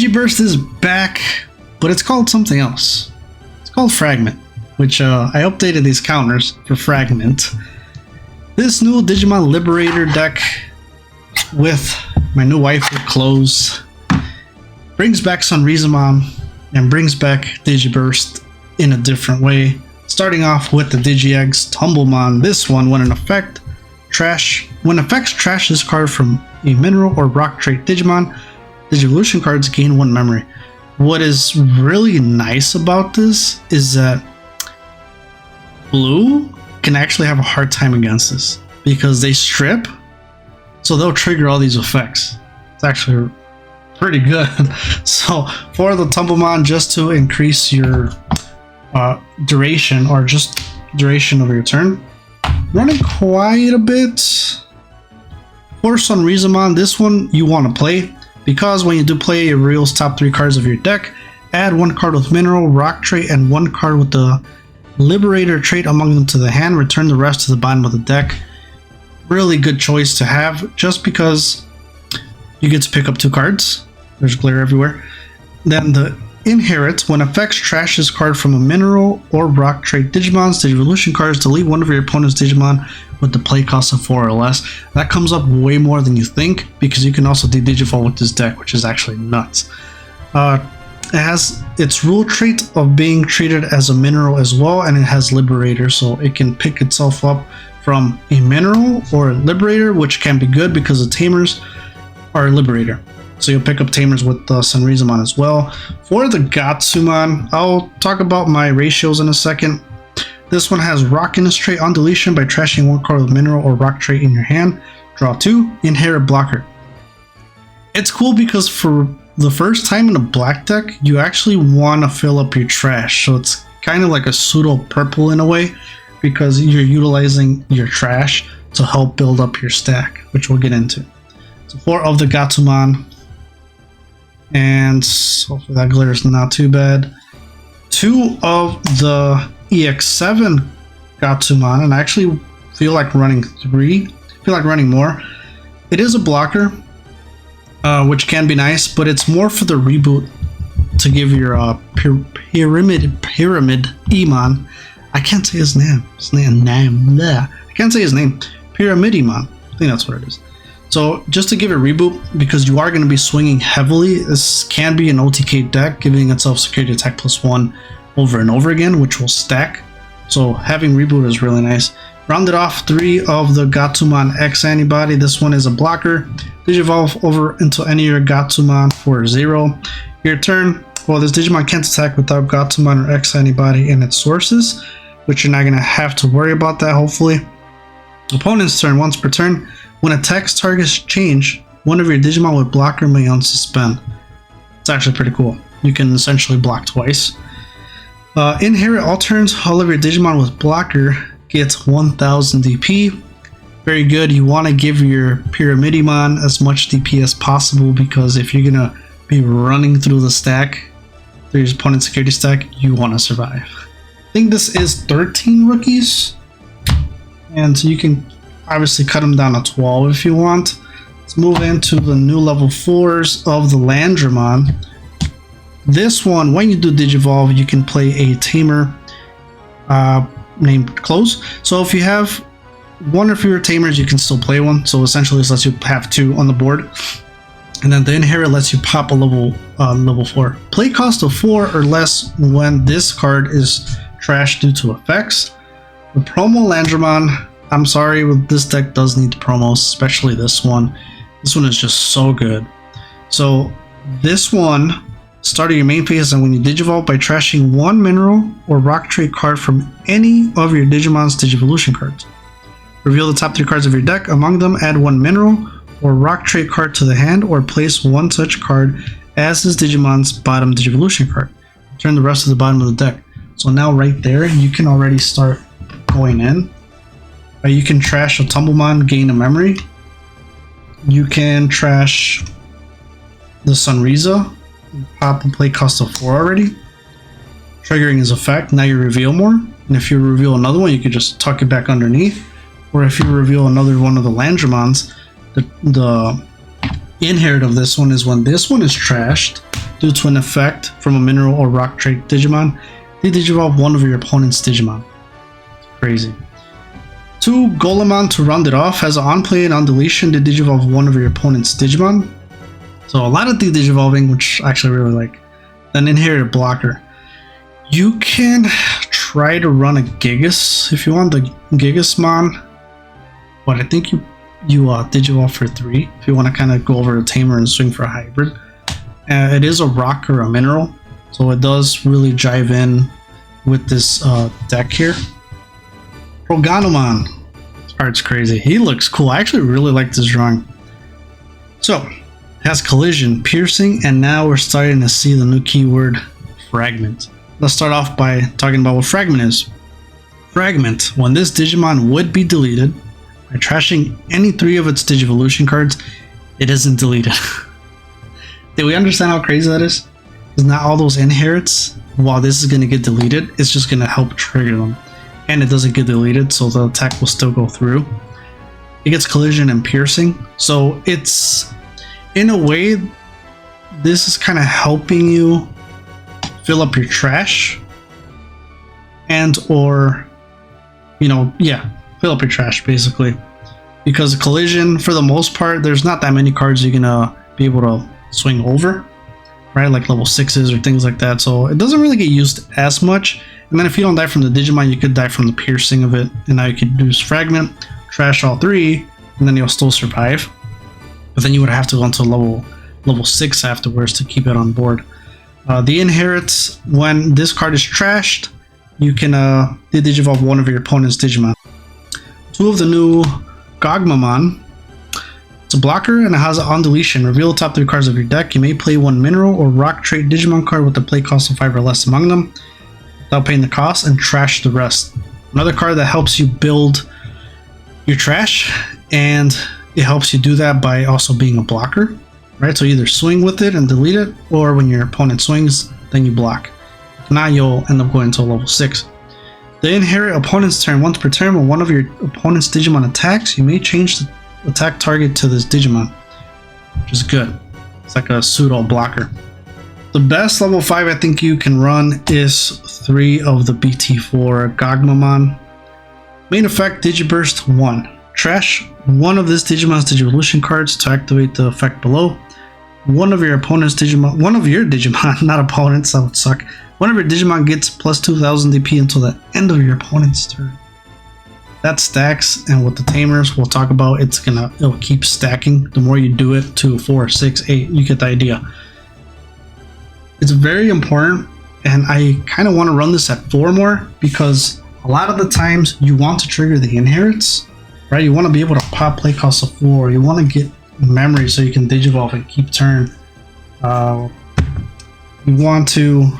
Digi-burst is back, but it's called something else. It's called Fragment, which I updated these counters for Fragment. This new Digimon Liberator deck with my new waifu clothes brings back Pyramidimon and brings back Digi-burst in a different way. Starting off with the Digi-eggs Tumblemon. This one, when effects trash this card from a mineral or rock trait Digimon, Digivolution cards gain 1 memory. What is really nice about this is that blue can actually have a hard time against this because they strip, so they'll trigger all these effects. It's actually pretty good. So for the Tumblemon, just to increase your duration or just duration of your turn, running quite a bit. For Pyramidimon, this one you want to play because when you do play, it reveals top 3 cards of your deck. Add 1 card with mineral, rock trait, and 1 card with the Liberator trait among them to the hand. Return the rest to the bottom of the deck. Really good choice to have just because you get to pick up 2 cards. There's glare everywhere. Then the Inherit. When effects trash this card from a mineral or rock trait Digimon's Digivolution cards, delete one of your opponent's Digimon with the play cost of 4 or less. That comes up way more than you think because you can also de-Digivolve with this deck, which is actually nuts. It has its rule trait of being treated as a mineral as well, and it has Liberator, so it can pick itself up from a mineral or a Liberator, which can be good because the Tamers are a Liberator. So you'll pick up Tamers with the Pyramidimon as well. For the Gotsumon, I'll talk about my ratios in a second. This one has Rock in its trait on deletion by trashing 1 card with mineral or rock trait in your hand. Draw 2, Inherit blocker. It's cool because for the first time in a black deck, you actually want to fill up your trash. So it's kind of like a pseudo purple in a way because you're utilizing your trash to help build up your stack, which we'll get into. So 4 of the Gotsumon. And hopefully that glare is not too bad. 2 of the EX8 Gotsumon, and I actually feel like running 3. I feel like running more. It is a blocker, which can be nice, but it's more for the reboot to give your Pyramidimon. I can't say his name. I can't say his name. Pyramidimon. I think that's what it is. So just to give it a reboot, because you are going to be swinging heavily, this can be an OTK deck, giving itself security attack +1 over and over again, which will stack. So having reboot is really nice. Rounded off 3 of the Gotsumon X antibody. This one is a blocker. Digivolve over into any of your Gotsumon for 0. Your turn, well, this Digimon can't attack without Gotsumon or X antibody in its sources, which you're not going to have to worry about that, hopefully. Opponent's turn, once per turn. When attacks targets change, 1 of your Digimon with blocker may unsuspend. It's actually pretty cool. You can essentially block twice. Inherit all turns, all of your Digimon with blocker gets 1000 DP. Very good. You want to give your Pyramidimon as much DP as possible because if you're going to be running through the stack, through your opponent's security stack, you want to survive. I think this is 13 rookies. And so you can obviously cut them down to 12 if you want. Let's move into the new level 4s of the Landramon. This one, when you do Digivolve, you can play a Tamer named Close. So if you have 1 or fewer Tamers, you can still play one. So essentially this lets you have 2 on the board. And then the Inherit lets you pop a level 4. Play cost of 4 or less when this card is trashed due to effects. The promo Landramon, I'm sorry, but this deck does need the promos, especially this one. This one is just so good. So this one, start your main phase, and when you Digivolve by trashing 1 mineral or rock trait card from any of your Digimon's Digivolution cards. Reveal the top 3 cards of your deck. Among them, add 1 mineral or rock trait card to the hand, or place 1 such card as this Digimon's bottom Digivolution card. Turn the rest to the bottom of the deck. So now right there, you can already start going in. You can trash a Tumblemon, gain a memory. You can trash the Sunriza, pop the play cost of 4 already, triggering his effect. Now you reveal more, and if you reveal another one, you can just tuck it back underneath. Or if you reveal another one of the Landramons, the Inherit of this one is when this one is trashed, due to an effect from a mineral or rock trait Digimon, de-digivolve one of your opponent's Digimon. Crazy. 2 Golemon to round it off. Has an on-play and on deletion, de-digivolve one of your opponent's Digimon. So a lot of de-digivolving, which I actually really like. Then inherited blocker. You can try to run a Gigas if you want the Gigasmon, but I think you digivolve for 3 if you want to kind of go over a Tamer and swing for a hybrid. It is a rock or a mineral, so it does really jive in with this deck here. Fragment. This art's crazy. He looks cool. I actually really like this drawing. So, it has collision, piercing, and now we're starting to see the new keyword, fragment. Let's start off by talking about what fragment is. Fragment, when this Digimon would be deleted, by trashing any 3 of its Digivolution cards, it isn't deleted. Did we understand how crazy that is? Because not all those inherits, while this is going to get deleted, it's just going to help trigger them. And it doesn't get deleted, so the attack will still go through. It gets collision and piercing, so it's, in a way, this is kind of helping you fill up your trash, and or, fill up your trash basically. Because collision, for the most part, there's not that many cards you're gonna be able to swing over, right? Like level 6s or things like that, so it doesn't really get used as much. And then if you don't die from the Digimon, you could die from the piercing of it, and now you could use fragment, trash all 3, and then you'll still survive. But then you would have to go into level 6 afterwards to keep it on board. The inherits, when this card is trashed, you can de-digivolve one of your opponent's Digimon. 2 of the new Gotsumon. It's a blocker and it has on deletion. Reveal the top 3 cards of your deck. You may play 1 mineral or rock trait Digimon card with the play cost of 5 or less among them, without paying the cost, and trash the rest. Another card that helps you build your trash, and it helps you do that by also being a blocker, right? So either swing with it and delete it, or when your opponent swings, then you block. Now you'll end up going to level 6. They inherit opponent's turn. Once per turn, when one of your opponent's Digimon attacks, you may change the attack target to this Digimon, which is good. It's like a pseudo blocker. The best level 5 I think you can run is 3 of the BT4 Gotsumon. Main effect, Digi-burst 1. Trash one of this Digimon's Digivolution cards to activate the effect below. One of your Digimon, not opponents, that would suck. One of your Digimon gets plus 2000 DP until the end of your opponent's turn. That stacks, and with the Tamers we'll talk about, it'll keep stacking. The more you do it, 2, 4, 6, 8, you get the idea. It's very important, and I kind of want to run this at 4 more, because a lot of the times you want to trigger the inherits, right? You want to be able to pop play cost of 4. You want to get memory so you can digivolve and keep turn. You want to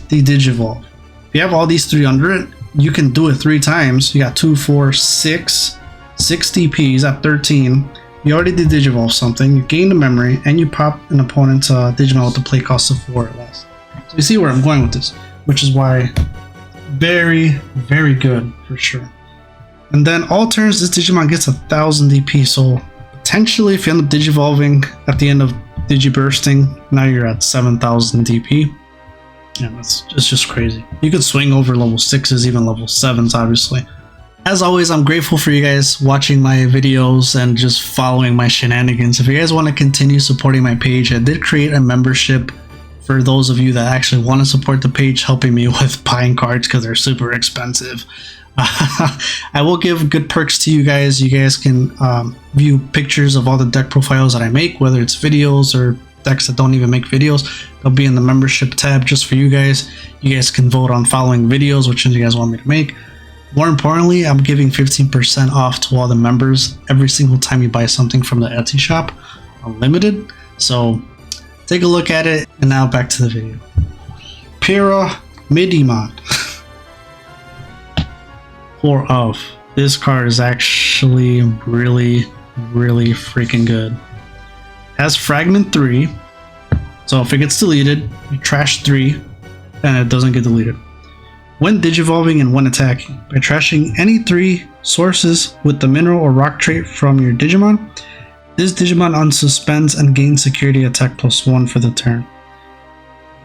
de-digivolve. If you have all these 3 under it, you can do it 3 times. You got 2, 4, 6 DPs at 13. You already did digivolve something, you gain the memory, and you pop an opponent's Digimon with the play cost of 4 or less. So you see where I'm going with this, which is why very, very good for sure. And then all turns, this Digimon gets 1000 DP, so potentially if you end up digivolving at the end of Digi-bursting, now you're at 7000 DP. Yeah, it's just crazy. You could swing over level 6s, even level 7s, obviously. As always, I'm grateful for you guys watching my videos and just following my shenanigans. If you guys want to continue supporting my page, I did create a membership for those of you that actually want to support the page, helping me with buying cards because they're super expensive. I will give good perks to you guys. You guys can view pictures of all the deck profiles that I make, whether it's videos or decks that don't even make videos. They'll be in the membership tab just for you guys. You guys can vote on following videos, which ones you guys want me to make. More importantly, I'm giving 15% off to all the members every single time you buy something from the Etsy shop, unlimited. So take a look at it, and now back to the video. Pyramidimon. 4 of. This card is actually really, really freaking good. Has Fragment 3, so if it gets deleted, you trash 3, and it doesn't get deleted. When digivolving and when attacking, by trashing any 3 sources with the mineral or rock trait from your Digimon, this Digimon unsuspends and gains security attack +1 for the turn.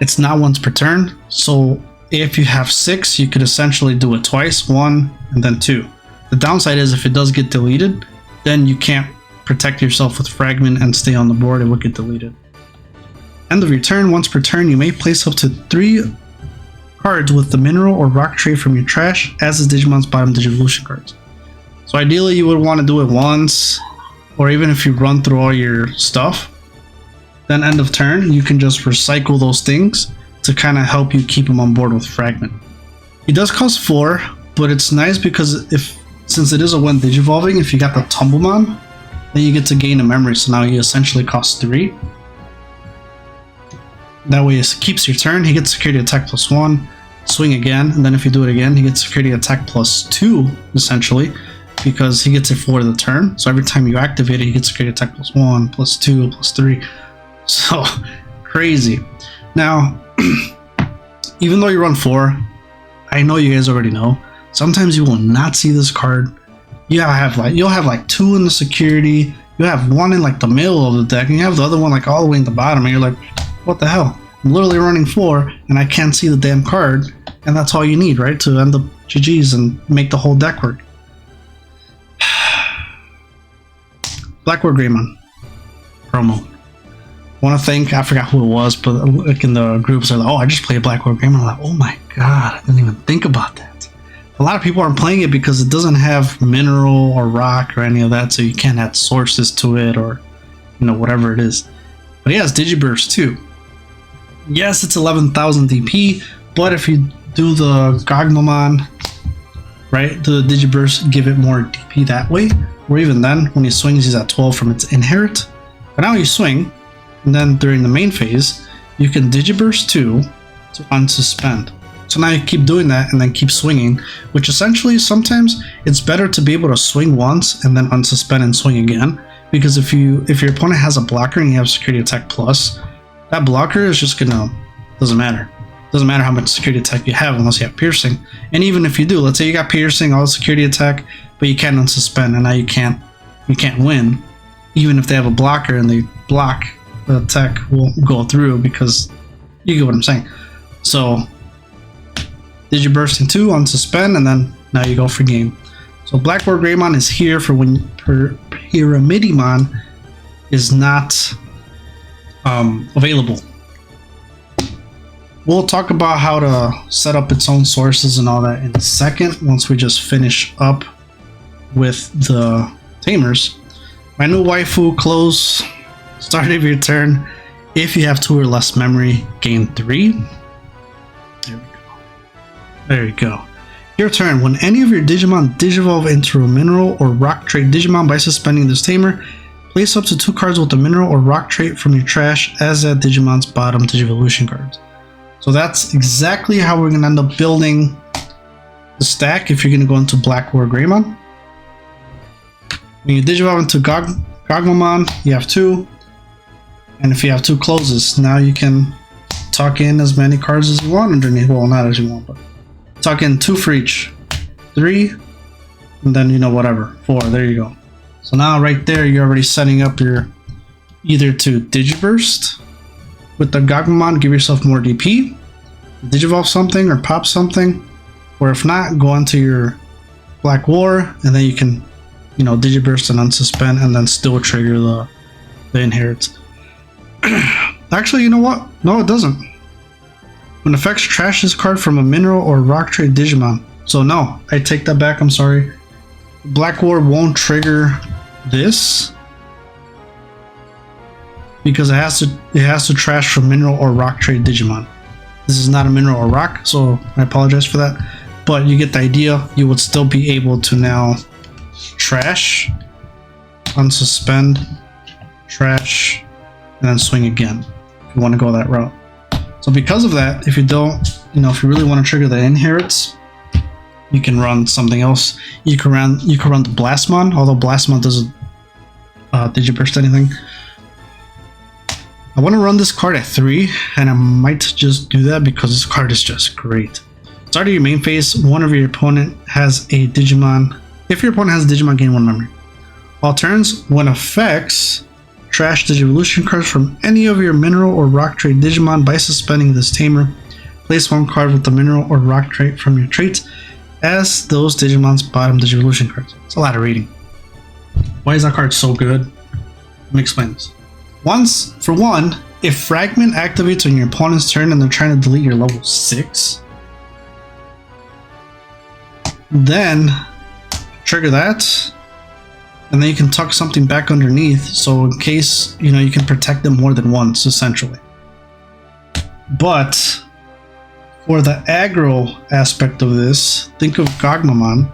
it's not once per turn. So if you have 6, you could essentially do it twice, 1 and then 2. The downside is if it does get deleted, then you can't protect yourself with Fragment and stay on the board, it will get deleted. End of your turn, once per turn, you may place up to 3 cards with the mineral or rock trait from your trash as is Digimon's bottom Digivolution cards. So ideally you would want to do it once, or even if you run through all your stuff, then end of turn you can just recycle those things to kind of help you keep them on board with Fragment. He does cost 4, but it's nice because since it is a one Digivolving, if you got the Tumblemon, then you get to gain a memory, so now he essentially costs 3. That way it keeps your turn, he gets security attack +1, swing again, and then if you do it again, he gets security attack +2, essentially, because he gets it for the turn. So every time you activate it, he gets security attack +1, +2, +3. So, crazy. Now, even though you run 4, I know you guys already know, sometimes you will not see this card. You'll have like 2 in the security, you'll have 1 in like the middle of the deck, and you have the other one like all the way in the bottom, and you're like, what the hell? I'm literally running 4 and I can't see the damn card, and that's all you need, right? To end up GG's and make the whole deck work. BlackWarGreymon promo. Want to thank, I forgot who it was, but like in the groups are like, oh, I just played BlackWarGreymon. I'm like, oh my god, I didn't even think about that. A lot of people aren't playing it because it doesn't have mineral or rock or any of that, so you can't add sources to it or, you know, whatever it is. But yeah, it's Digi-burst too. Yes, it's 11,000 DP, but if you do the Gotsumon, right, the Digi-burst, give it more DP that way. Or even then, when he swings, he's at 12 from its inherit. But now you swing, and then during the main phase, you can Digi-burst 2 to unsuspend. So now you keep doing that and then keep swinging, which essentially sometimes it's better to be able to swing once and then unsuspend and swing again. Because if your opponent has a blocker and you have security attack plus, that blocker is just gonna, doesn't matter how much security attack you have unless you have piercing. And even if you do, let's say you got piercing, all security attack, but you can't unsuspend, and now you can't win. Even if they have a blocker and they block, the attack will go through, because you get what I'm saying. So Digi-burst in 2, unsuspend, and then now you go for game. So BlackWarGreymon is here for when Pyramidimon is not available. We'll talk about how to set up its own sources and all that in a second, once we just finish up with the Tamers. My new waifu, close, start of your turn. If you have 2 or less memory, gain 3. There you go. Your turn. When any of your Digimon Digivolve into a mineral or rock trait Digimon by suspending this Tamer, place up to 2 cards with the mineral or rock trait from your trash as at Digimon's bottom Digivolution cards. So that's exactly how we're going to end up building the stack if you're going to go into BlackWarGreymon. When you Digivolve into Gotsumon, you have 2. And if you have 2 closes, now you can tuck in as many cards as you want underneath. Well, not as you want, but tuck in 2 for each. 3, and then, you know, whatever. 4, there you go. So now right there, you're already setting up your either to Digi-burst with the Gotsumon, give yourself more DP, Digivolve something or pop something, or if not, go onto your BlackWar, and then you can, you know, Digi-burst and unsuspend, and then still trigger the inherits. Actually, you know what? No, it doesn't. When effects, trash this card from a mineral or rock trait Digimon. So no, I take that back, I'm sorry. BlackWar won't trigger this because it has to trash from mineral or rock trait Digimon. This is not a mineral or rock, so I apologize for that. But you get the idea. You would still be able to now trash, unsuspend, trash, and then swing again if you want to go that route. So because of that, if you don't, you know, if you really want to trigger the inherits, you can run something else. You can run the Blastmon, although Blastmon doesn't Digi-burst anything. I want to run this card at 3, and I might just do that because this card is just great. Start of your main phase, one of your opponent has a Digimon. If your opponent has a Digimon, gain 1 memory. All turns, when effects, trash Digivolution cards from any of your mineral or rock trait Digimon by suspending this Tamer. Place one card with the mineral or rock trait from your traits as those Digimon's bottom Digivolution cards. It's a lot of reading. Why is that card so good? Let me explain this. For one, if Fragment activates on your opponent's turn and they're trying to delete your level 6, then trigger that, and then you can tuck something back underneath, so in case, you can protect them more than once, essentially. But for the aggro aspect of this, think of Gotsumon.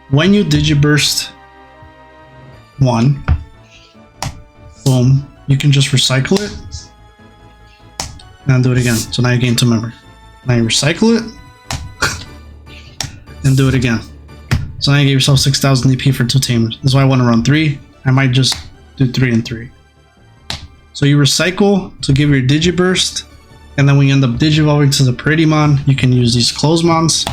When you Digi-burst 1, boom, you can just recycle it and do it again. So now you gain 2 memory. Now you recycle it and do it again. So now you gave yourself 6,000 EP for 2 Tamers. That's why I want to run 3. I might just do 3 and 3. So you recycle to give your Digi-burst, and then when you end up Digivolving to the Pyramidimon, you can use these Closemons,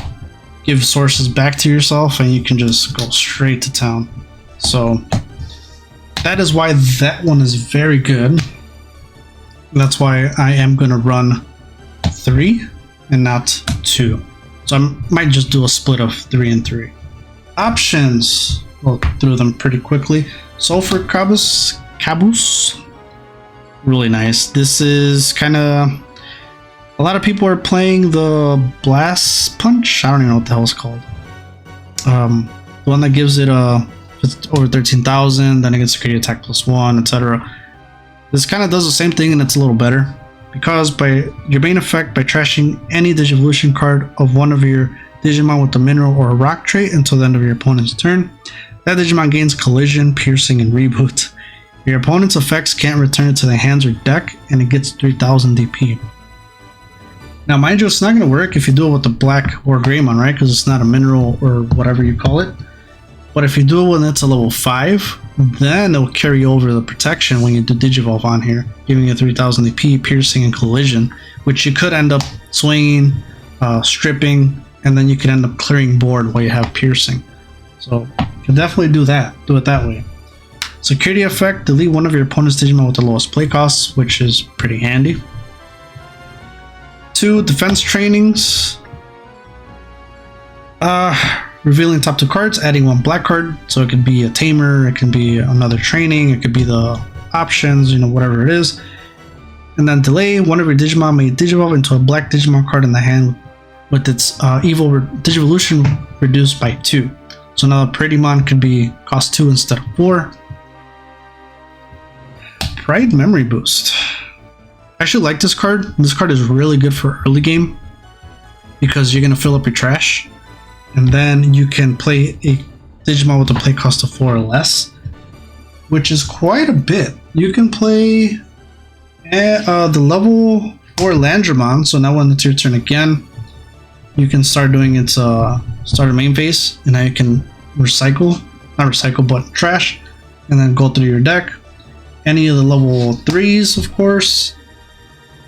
give sources back to yourself, and you can just go straight to town. So that is why that one is very good. That's why I am going to run 3 and not 2. So I might just do a split of 3 and 3. Options. We'll through them pretty quickly. Sulfur Caboose. Really nice. This is kind of... A lot of people are playing the Blast Punch. I don't even know what the hell it's called. The one that gives it over 13,000, then it gets security attack +1, etc. This kind of does the same thing, and it's a little better. Because by your main effect, by trashing any Digivolution card of one of your Digimon with a mineral or a rock trait until the end of your opponent's turn, that Digimon gains collision, piercing, and reboot. Your opponent's effects can't return it to the hands or deck, and it gets 3,000 DP. Now, mind you, it's not going to work if you do it with the BlackWarGreymon, right? Because it's not a mineral or whatever you call it. But if you do it when it's a level 5, then it'll carry over the protection when you do Digivolve on here, giving you 3,000 EP, piercing, and collision, which you could end up swinging, stripping, and then you could end up clearing board while you have piercing. So you can definitely do that. Do it that way. Security effect, delete one of your opponent's Digimon with the lowest play costs, which is pretty handy. 2 defense trainings. Revealing top 2 cards, adding 1 black card, so it could be a Tamer, it can be another training, it could be the options, whatever it is. And then delay, one of your Digimon may Digivolve into a black Digimon card in the hand with its evil Digivolution reduced by 2. So now the Pyramidimon could be cost 2 instead of 4. Pride Memory Boost. I actually like this card. This card is really good for early game because you're going to fill up your trash. And then you can play a Digimon with a play cost of 4 or less, which is quite a bit. You can play the level 4 Landramon, so now when it's your turn again, you can start doing its starter main phase, and now you can recycle, not recycle, but trash, and then go through your deck. Any of the level 3s, of course.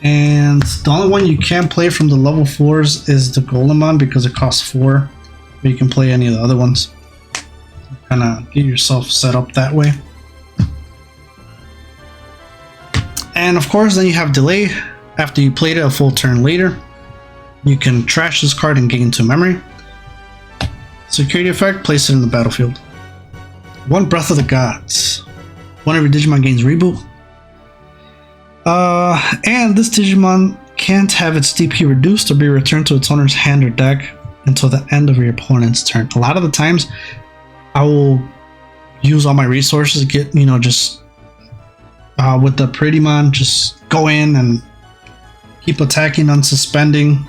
And the only one you can't play from the level 4s is the Golemon because it costs 4. But you can play any of the other ones. Kind of get yourself set up that way. And of course, then you have delay. After you played it a full turn later, you can trash this card and gain 2 memory. Security effect, place it in the battlefield. 1 Breath of the Gods. One of your Digimon gains reboot. And this Digimon can't have its DP reduced or be returned to its owner's hand or deck until the end of your opponent's turn. A lot of the times, I will use all my resources to get, just with the Pyramidimon, just go in and keep attacking, unsuspending,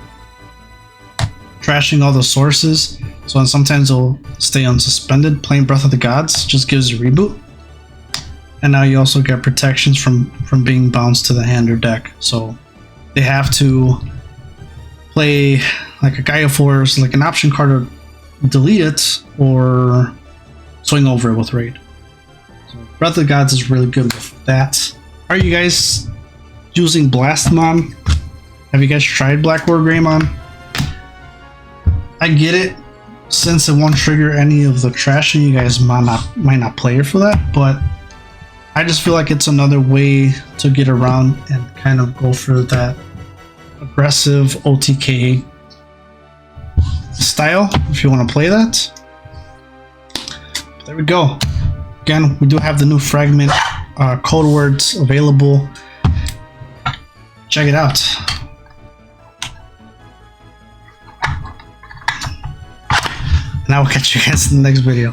trashing all the sources. So sometimes it'll stay unsuspended. Playing Breath of the Gods just gives a reboot. And now you also get protections from being bounced to the hand or deck. So they have to play like a Gaia Force, like an option card, or delete it, or swing over it with Raid. So Breath of the Gods is really good with that. Are you guys using Blastomon? Have you guys tried BlackWarGreymon? I get it, since it won't trigger any of the trashing, you guys might not play it for that, but I just feel like it's another way to get around and kind of go for that aggressive OTK style if you want to play that. There we go. Again, we do have the new Fragment code words available. Check it out. And I will catch you guys in the next video.